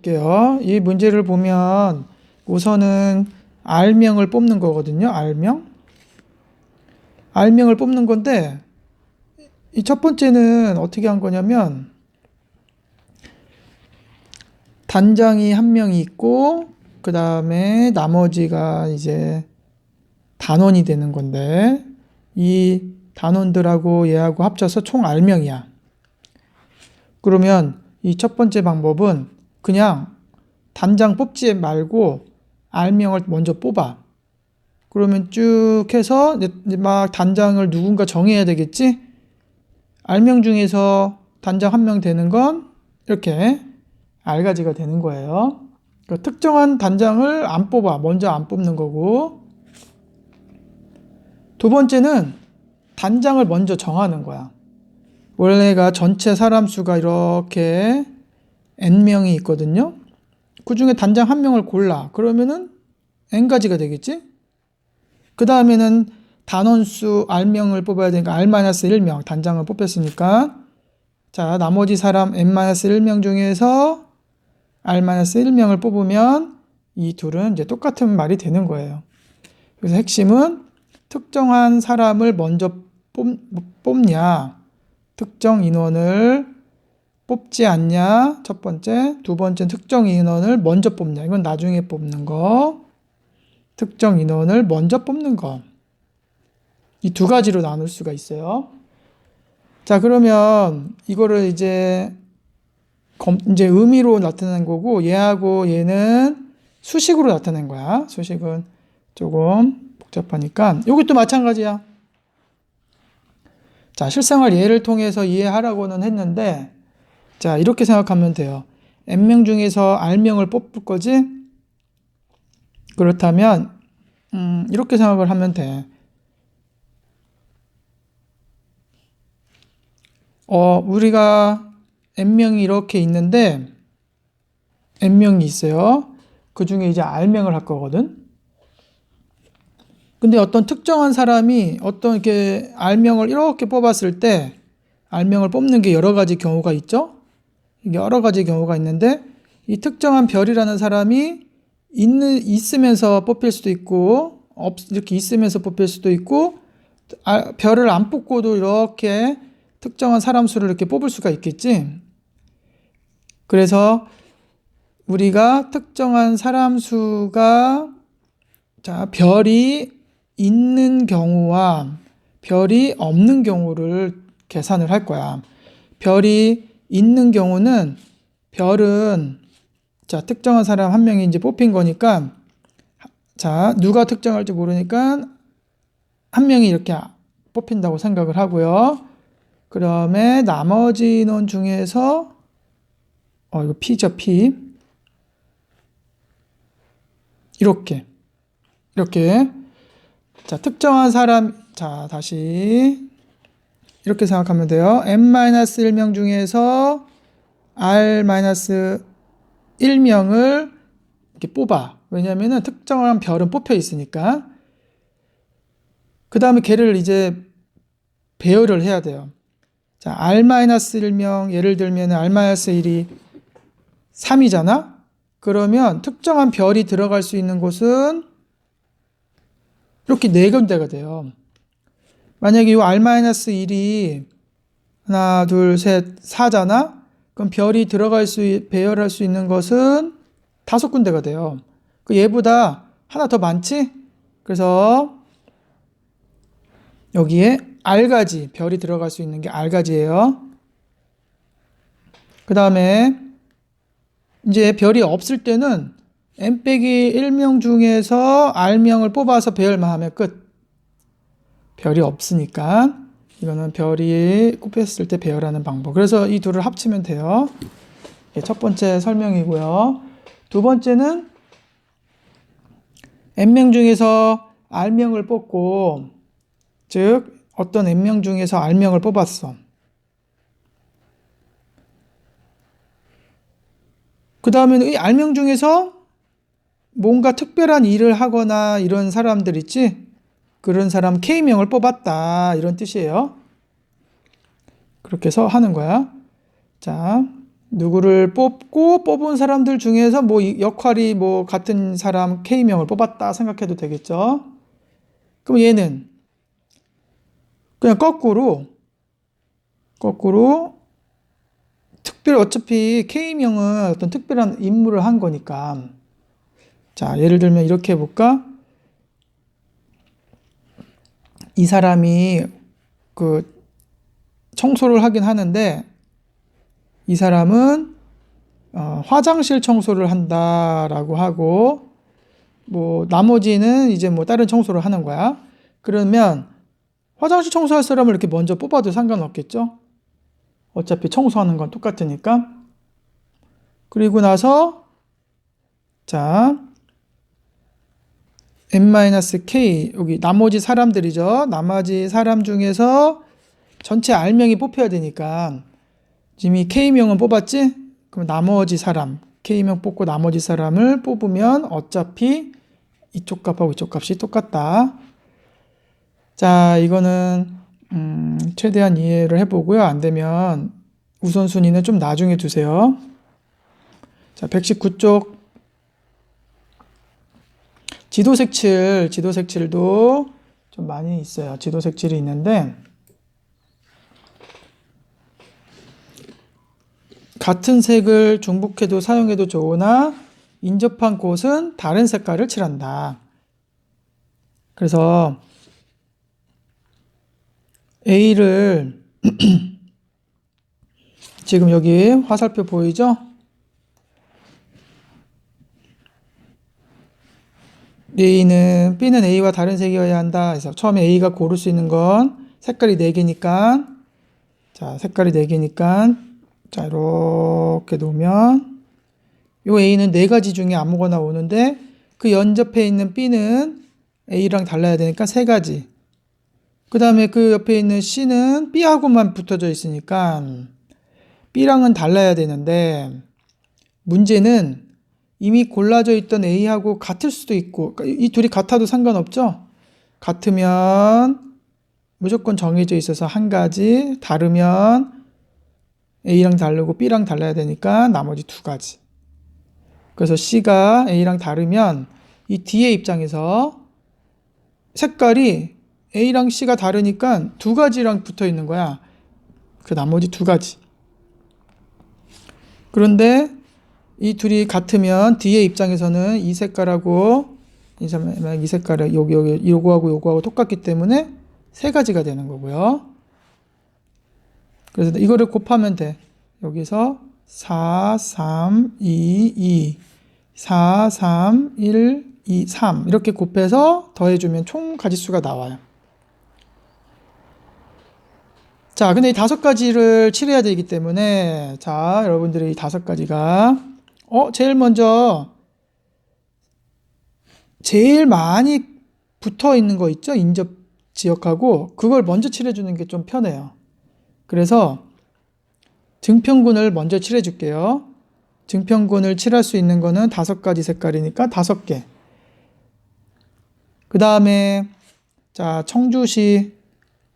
볼게요. 이 문제를 보면 우선은 R명을 뽑는 거거든요. R명을 뽑는 건데 이 첫 번째는 어떻게 한 거냐면 단장이 한 명이 있고 그 다음에 나머지가 이제 단원이 되는 건데 이 단원들하고 얘하고 합쳐서 총 R명이야. 그러면 이 첫 번째 방법은 그냥 단장 뽑지 말고 R명을 먼저 뽑아. 그러면 쭉 해서 이제 막 단장을 누군가 정해야 되겠지? R명 중에서 단장 한 명 되는 건 이렇게 R가지가 되는 거예요. 그러니까 특정한 단장을 안 뽑아. 먼저 안 뽑는 거고. 두 번째는 단장을 먼저 정하는 거야. 원래가 전체 사람 수가 이렇게 N명이 있거든요. 그 중에 단장 한 명을 골라. 그러면은 N가지가 되겠지? 그 다음에는 단원수 R명을 뽑아야 되니까 R-1명 단장을 뽑혔으니까 자, 나머지 사람 N-1명 중에서 R-1명을 뽑으면 이 둘은 이제 똑같은 말이 되는 거예요. 그래서 핵심은 특정한 사람을 먼저 뽑냐, 특정 인원을 뽑지 않냐, 첫 번째. 두 번째는 특정 인원을 먼저 뽑냐. 이건 나중에 뽑는 거. 특정 인원을 먼저 뽑는 거. 이 두 가지로 나눌 수가 있어요. 자, 그러면 이거를 이제 의미로 나타낸 거고 얘하고 얘는 수식으로 나타낸 거야. 수식은 조금 복잡하니까 여기 또 마찬가지야. 자, 실생활 예를 통해서 이해하라고는 했는데 자, 이렇게 생각하면 돼요. N명 중에서 R명을 뽑을 거지? 그렇다면 이렇게 생각을 하면 돼. 우리가 N명이 이렇게 있는데 N명이 있어요. 그 중에 이제 R명을 할 거거든. 근데 어떤 특정한 사람이 어떤 이렇게 R명을 이렇게 뽑았을 때 R명을 뽑는 게 여러 가지 경우가 있죠. 여러 가지 경우가 있는데 이 특정한 별이라는 사람이 있으면서 뽑힐 수도 있고 이렇게 있으면서 뽑힐 수도 있고 별을 안 뽑고도 이렇게 특정한 사람 수를 이렇게 뽑을 수가 있겠지. 그래서 우리가 특정한 사람 수가 자, 별이 있는 경우와 별이 없는 경우를 계산을 할 거야. 별이 있는 경우는 별은 자, 특정한 사람 한 명이 이제 뽑힌 거니까 자, 누가 특정할지 모르니까 한 명이 이렇게 뽑힌다고 생각을 하고요. 그다음에 나머지 인원 중에서 이거 P죠, P. 이렇게 자, 특정한 사람 자, 다시 이렇게 생각하면 돼요. N-1명 중에서 R-1명을 이렇게 뽑아. 왜냐면은 특정한 별은 뽑혀 있으니까. 그 다음에 걔를 이제 배열을 해야 돼요. 자, R-1명, 예를 들면 R-1이 3이잖아? 그러면 특정한 별이 들어갈 수 있는 곳은 이렇게 4군데가 돼요. 만약에 이 R-1이 하나, 둘, 셋, 4잖아? 그럼 별이 배열할 수 있는 것은 5군데가 돼요. 그 얘보다 하나 더 많지? 그래서 여기에 R가지, 별이 들어갈 수 있는 게 R가지예요. 그 다음에 이제 별이 없을 때는 N-1명 중에서 R명을 뽑아서 배열만 하면 끝. 별이 없으니까 이거는 별이 꼽혔을 때 배열하는 방법. 그래서 이 둘을 합치면 돼요. 첫 번째 설명이고요. 두 번째는 N명 중에서 R명을 뽑고 즉 어떤 N명 중에서 R명을 뽑았어. 그 다음에는 이 R명 중에서 뭔가 특별한 일을 하거나 이런 사람들 있지? 그런 사람 K명을 뽑았다. 이런 뜻이에요. 그렇게 해서 하는 거야. 자, 누구를 뽑고 뽑은 사람들 중에서 뭐 역할이 뭐 같은 사람 K명을 뽑았다 생각해도 되겠죠. 그럼 얘는 그냥 거꾸로 어차피 K명은 어떤 특별한 임무를 한 거니까. 자, 예를 들면 이렇게 해볼까? 이 사람이 그 청소를 하긴 하는데 이 사람은 화장실 청소를 한다라고 하고 뭐 나머지는 이제 뭐 다른 청소를 하는 거야. 그러면 화장실 청소할 사람을 이렇게 먼저 뽑아도 상관없겠죠? 어차피 청소하는 건 똑같으니까. 그리고 나서 자 n-k 여기 나머지 사람들이죠. 나머지 사람 중에서 전체 R명이 뽑혀야 되니까 지금 이 K명은 뽑았지? 그럼 나머지 사람 K명 뽑고 나머지 사람을 뽑으면 어차피 이쪽 값하고 이쪽 값이 똑같다. 자, 이거는 최대한 이해를 해보고요. 안 되면 우선순위는 좀 나중에 두세요. 자, 119쪽 지도색칠도 좀 많이 있어요. 지도색칠이 있는데 같은 색을 중복해도 사용해도 좋으나 인접한 곳은 다른 색깔을 칠한다. 그래서 A를 지금 여기 화살표 보이죠? B는 A와 다른 색이어야 한다. 그래서 처음에 A가 고를 수 있는 건 색깔이 4개니까 자, 색깔이 4개니까 자, 이렇게 놓으면 요 A는 4가지 중에 아무거나 오는데 그 연접해 있는 B는 A랑 달라야 되니까 3가지. 그 다음에 그 옆에 있는 C는 B하고만 붙어져 있으니까 B랑은 달라야 되는데 문제는 이미 골라져 있던 A하고 같을 수도 있고 이 둘이 같아도 상관없죠. 같으면 무조건 정해져 있어서 한 가지, 다르면 A랑 다르고 B랑 달라야 되니까 나머지 2가지. 그래서 C가 A랑 다르면 이 D의 입장에서 색깔이 A랑 C가 다르니까 2가지랑 붙어 있는 거야. 그 나머지 2가지. 그런데 이 둘이 같으면 D의 입장에서는 이 색깔하고 이 색깔을 여기 요거하고 똑같기 때문에 3가지가 되는 거고요. 그래서 이거를 곱하면 돼. 여기서 4, 3, 2, 2, 4, 3, 1, 2, 3 이렇게 곱해서 더해주면 총 가지수가 나와요. 자, 근데 이 5가지를 칠해야 되기 때문에 자, 여러분들이 이 5가지가 제일 먼저 제일 많이 붙어 있는 거 있죠? 인접 지역하고 그걸 먼저 칠해주는 게 좀 편해요. 그래서 등평군을 먼저 칠해 줄게요. 등평군을 칠할 수 있는 거는 5가지 색깔이니까 5개. 그 다음에 자,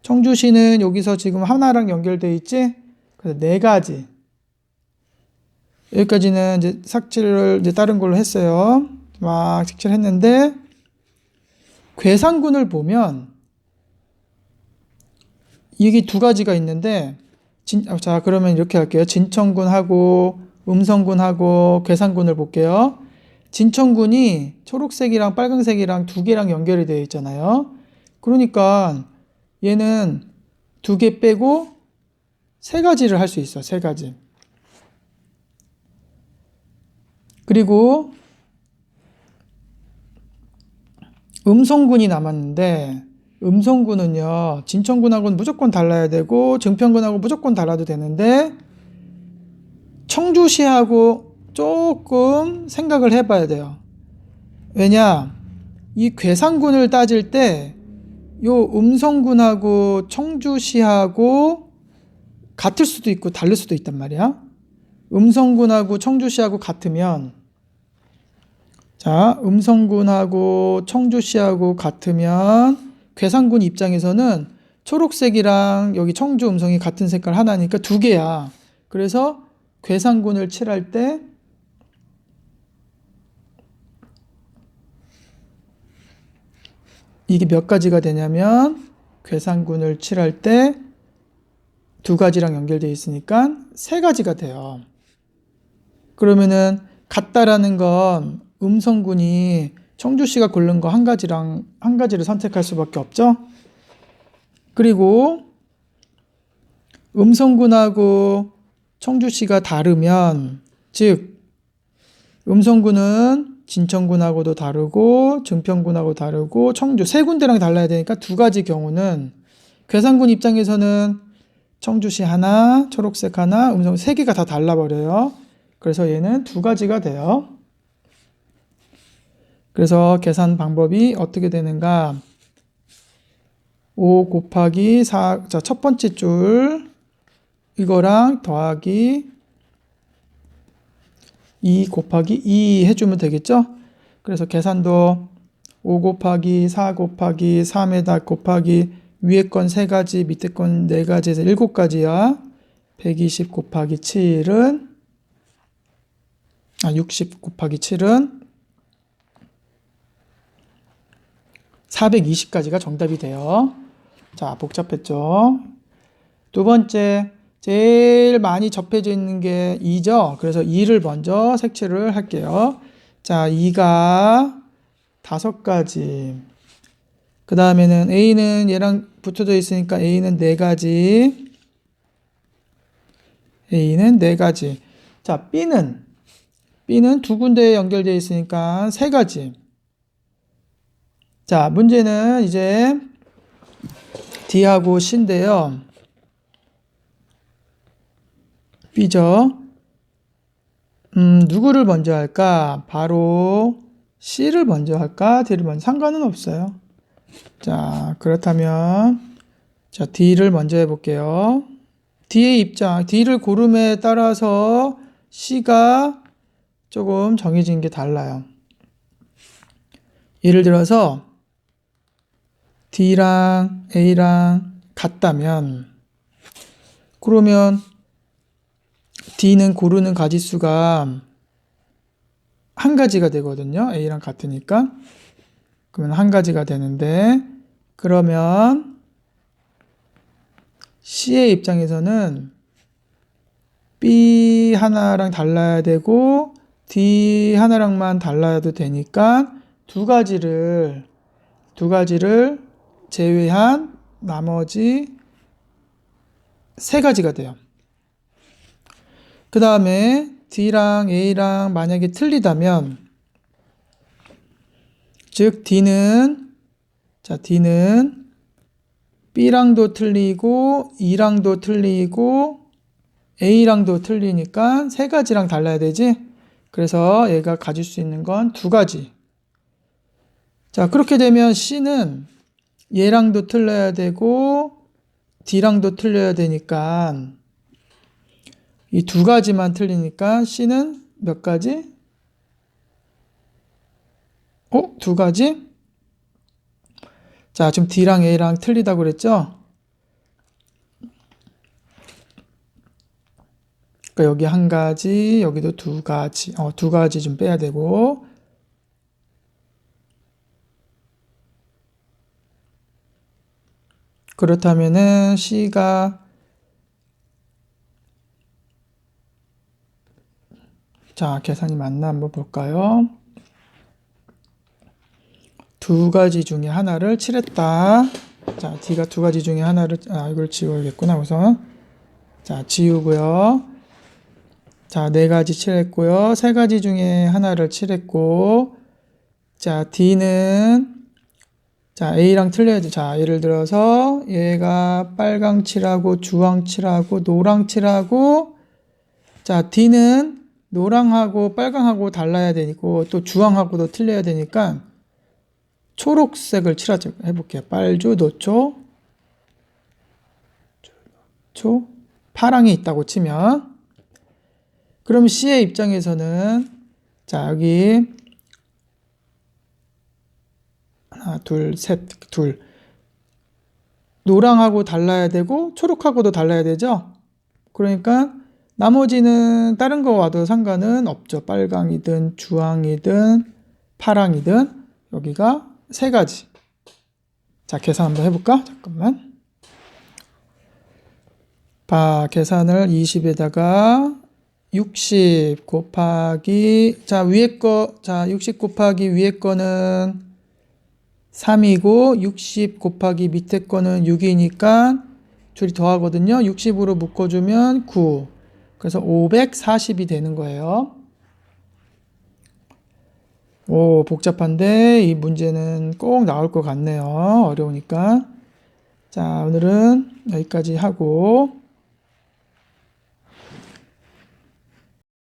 청주시는 여기서 지금 하나랑 연결되어 있지? 그래서 4가지. 여기까지는 이제 삭제를 이제 다른 걸로 했어요. 막 색칠했는데 괴산군을 보면 이게 2가지가 있는데 자, 그러면 이렇게 할게요. 진천군하고 음성군하고 괴산군을 볼게요. 진천군이 초록색이랑 빨간색이랑 2개랑 연결이 되어 있잖아요. 그러니까 얘는 2개 빼고 3가지를 할 수 있어. 3가지. 그리고 음성군이 남았는데 음성군은요, 진천군하고는 무조건 달라야 되고 증평군하고 무조건 달라도 되는데 청주시하고 조금 생각을 해봐야 돼요. 왜냐? 이 괴산군을 따질 때 요 음성군하고 청주시하고 같을 수도 있고 다를 수도 있단 말이야. 음성군하고 청주시하고 같으면 자, 음성군하고 청주시하고 같으면 괴산군 입장에서는 초록색이랑 여기 청주 음성이 같은 색깔 하나니까 2개야. 그래서 괴상군을 칠할 때 이게 몇 가지가 되냐면 괴상군을 칠할 때 두 가지랑 연결되어 있으니까 세 가지가 돼요. 그러면은 같다라는 건 음성군이 청주시가 고른 거 한 가지를 선택할 수밖에 없죠. 그리고 음성군하고 청주시가 다르면, 즉 음성군은 진천군하고도 다르고 증평군하고 다르고 청주 세 군데랑 달라야 되니까 두 가지 경우는 괴산군 입장에서는 청주시 하나, 초록색 하나, 음성 세 개가 다 달라버려요. 그래서 얘는 두 가지가 돼요. 그래서 계산 방법이 어떻게 되는가? 5 곱하기 4, 자, 첫 번째 줄 이거랑 더하기 2 곱하기 2 해주면 되겠죠? 그래서 계산도 5 곱하기 4 곱하기 3에다 곱하기 위에 건 3가지, 밑에 건 4가지에서 7가지야. 120 곱하기 7은 60 곱하기 7은 420가지가 정답이 돼요. 자, 복잡했죠? 두 번째, 제일 많이 접해져 있는 게 2죠. 그래서 2를 먼저 색칠을 할게요. 자, 2가 5가지. 그 다음에는 A는 얘랑 붙어져 있으니까 A는 4가지. A는 4가지. 자, B는 두 군데에 연결되어 있으니까 3가지. 자, 문제는 이제 D하고 C인데요. B죠. 누구를 먼저 할까? 바로 C를 먼저 할까? D를 먼저 상관은 없어요. 자, 그렇다면 자, D를 먼저 해볼게요. D의 입장, D를 고름에 따라서 C가 조금 정해진 게 달라요. 예를 들어서 D랑 A랑 같다면, 그러면 D는 고르는 가지수가 한 가지가 되거든요. A랑 같으니까. 그러면 한 가지가 되는데, 그러면 C의 입장에서는 B 하나랑 달라야 되고 D 하나랑만 달라도 되니까 두 가지를 제외한 나머지 3가지가 돼요. 그 다음에 D랑 A랑 만약에 틀리다면, 즉 D는 B랑도 틀리고 E랑도 틀리고 A랑도 틀리니까 3가지랑 달라야 되지. 그래서 얘가 가질 수 있는 건 2가지. 자, 그렇게 되면 C는 얘랑도 틀려야 되고 D랑도 틀려야 되니까 이 2가지만 틀리니까 C는 몇 가지? 2가지? 자, 지금 D랑 A랑 틀리다고 그랬죠? 그러니까 여기 1가지, 여기도 2가지. 2가지 좀 빼야 되고. 그렇다면은 C가, 자, 계산이 맞나 한번 볼까요? 2가지 중에 하나를 칠했다. 자, D가 2가지 중에 하나를, 이걸 지워야겠구나, 우선. 자, 지우고요. 자, 4가지 칠했고요. 3가지 중에 하나를 칠했고, 자, D는, 자, A랑 틀려야지. 자, 예를 들어서 얘가 빨강 칠하고 주황 칠하고 노랑 칠하고, 자, D는 노랑하고 빨강하고 달라야 되고 또 주황하고도 틀려야 되니까 초록색을 칠하자 해볼게요. 빨주, 노초, 파랑이 있다고 치면, 그럼 C의 입장에서는 자, 여기 하나, 둘, 셋, 둘. 노랑하고 달라야 되고 초록하고도 달라야 되죠. 그러니까 나머지는 다른 거 와도 상관은 없죠. 빨강이든 주황이든 파랑이든 여기가 세 가지. 자, 계산 한번 해볼까? 잠깐만. 봐, 계산을 20에다가 60 곱하기, 자, 위에 거, 자, 60 곱하기 위에 거는 3이고, 60 곱하기 밑에 거는 6이니까 둘이 더하거든요. 60으로 묶어주면 9. 그래서 540이 되는 거예요. 오, 복잡한데 이 문제는 꼭 나올 것 같네요. 어려우니까. 자, 오늘은 여기까지 하고